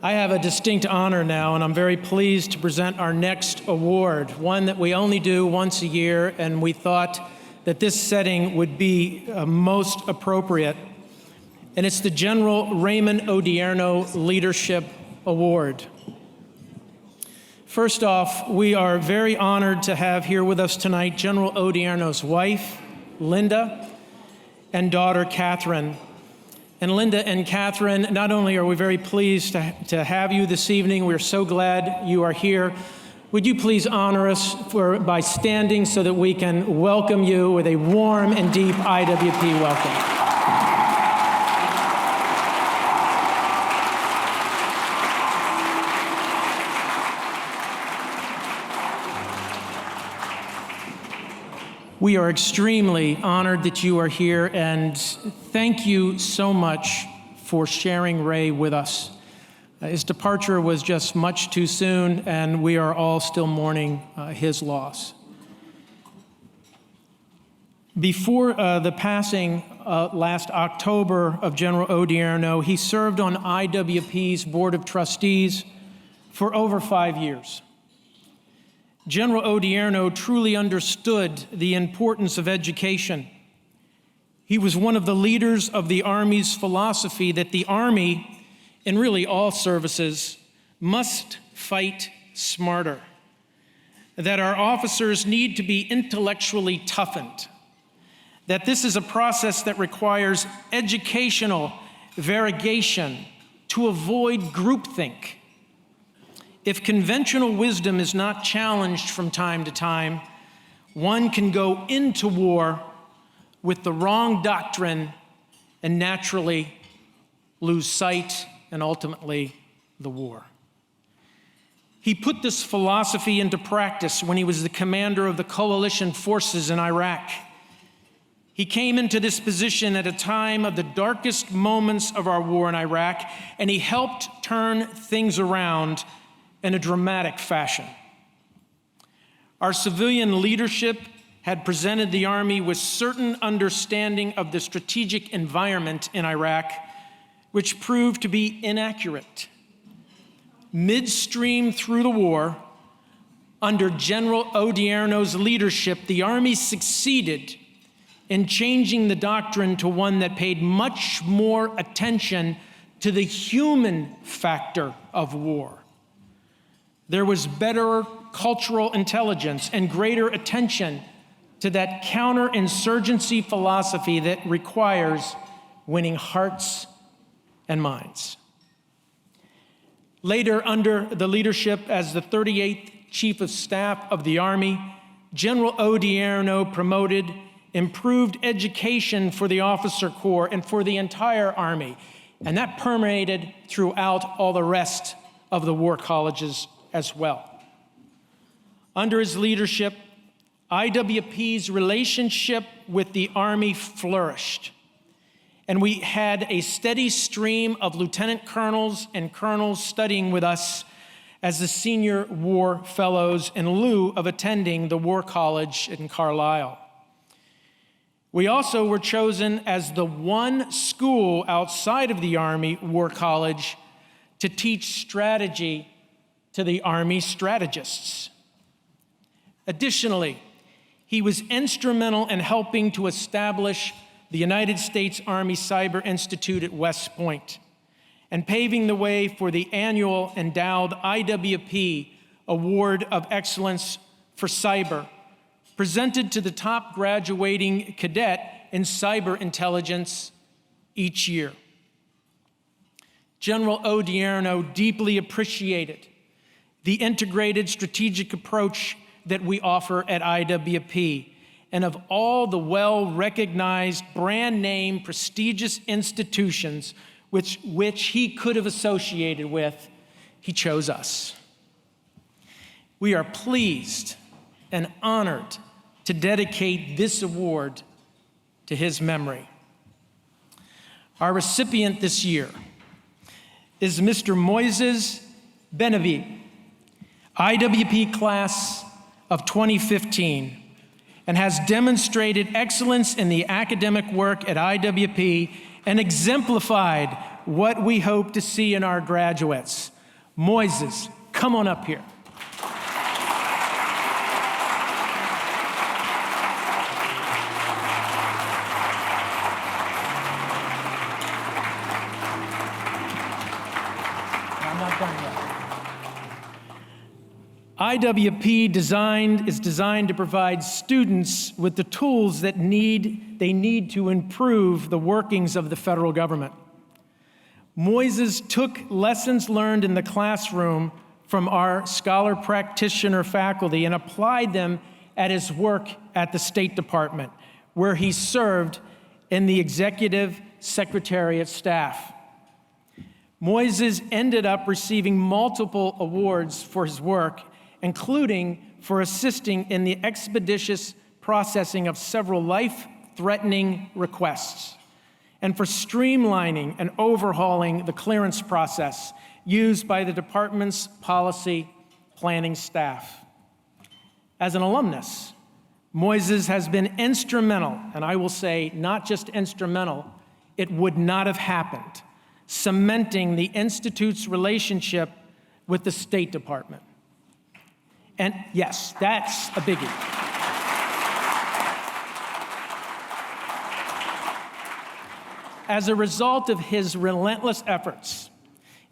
I have a distinct honor now, and I'm very pleased to present our next award, one that we only do once a year, and we thought that this setting would be most appropriate. And it's the General Raymond Odierno Leadership Award. First off, we are very honored to have here with us tonight General Odierno's wife, Linda, and daughter, Catherine. And Linda and Catherine, not only are we very pleased to have you this evening, we're so glad you are here. Would you please honor us by standing so that we can welcome you with a warm and deep IWP welcome. We are extremely honored that you are here, and thank you so much for sharing Ray with us. His departure was just much too soon, and we are all still mourning his loss. Before the passing last October of General Odierno, he served on IWP's Board of Trustees for over 5 years. General Odierno truly understood the importance of education. He was one of the leaders of the Army's philosophy that the Army, and really all services, must fight smarter, that our officers need to be intellectually toughened, that this is a process that requires educational variegation to avoid groupthink. If conventional wisdom is not challenged from time to time, one can go into war with the wrong doctrine and naturally lose sight and ultimately the war. He put this philosophy into practice when he was the commander of the coalition forces in Iraq. He came into this position at a time of the darkest moments of our war in Iraq, and he helped turn things around in a dramatic fashion. Our civilian leadership had presented the Army with certain understanding of the strategic environment in Iraq, which proved to be inaccurate. Midstream through the war, under General Odierno's leadership, the Army succeeded in changing the doctrine to one that paid much more attention to the human factor of war. There was better cultural intelligence and greater attention to that counterinsurgency philosophy that requires winning hearts and minds. Later, under the leadership as the 38th Chief of Staff of the Army, General Odierno promoted improved education for the officer corps and for the entire Army, and that permeated throughout all the rest of the war colleges as well. Under his leadership, IWP's relationship with the Army flourished, and we had a steady stream of lieutenant colonels and colonels studying with us as the senior war fellows in lieu of attending the War College in Carlisle. We also were chosen as the one school outside of the Army War College to teach strategy to the Army strategists. Additionally, he was instrumental in helping to establish the United States Army Cyber Institute at West Point and paving the way for the annual endowed IWP Award of Excellence for Cyber, presented to the top graduating cadet in cyber intelligence each year. General Odierno deeply appreciated the integrated strategic approach that we offer at IWP, and of all the well-recognized brand name prestigious institutions which he could have associated with, he chose us. We are pleased and honored to dedicate this award to his memory. Our recipient this year is Mr. Moises Benhabib, IWP Class of 2015 and has demonstrated excellence in the academic work at IWP and exemplified what we hope to see in our graduates. Moises, come on up here. I'm not done yet. IWP is designed to provide students with the tools that they need to improve the workings of the federal government. Moises took lessons learned in the classroom from our scholar practitioner faculty and applied them at his work at the State Department, where he served in the executive secretariat staff. Moises ended up receiving multiple awards for his work, including for assisting in the expeditious processing of several life-threatening requests, and for streamlining and overhauling the clearance process used by the department's policy planning staff. As an alumnus, Moises has been instrumental, and I will say not just instrumental, it would not have happened, cementing the Institute's relationship with the State Department. And yes, that's a biggie. As a result of his relentless efforts,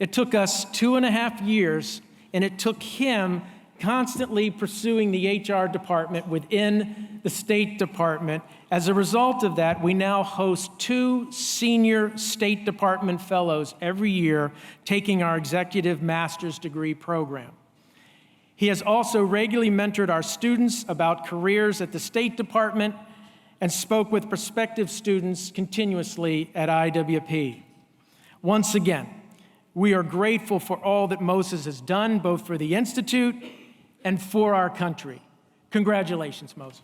it took us 2.5 years, and it took him constantly pursuing the HR department within the State Department. As a result of that, we now host 2 senior State Department fellows every year taking our executive master's degree program. He has also regularly mentored our students about careers at the State Department and spoke with prospective students continuously at IWP. Once again, we are grateful for all that Moises has done, both for the Institute and for our country. Congratulations, Moises.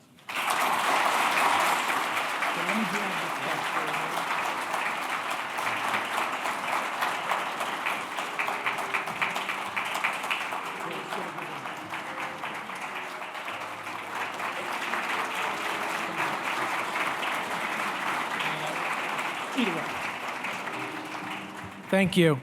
Thank you.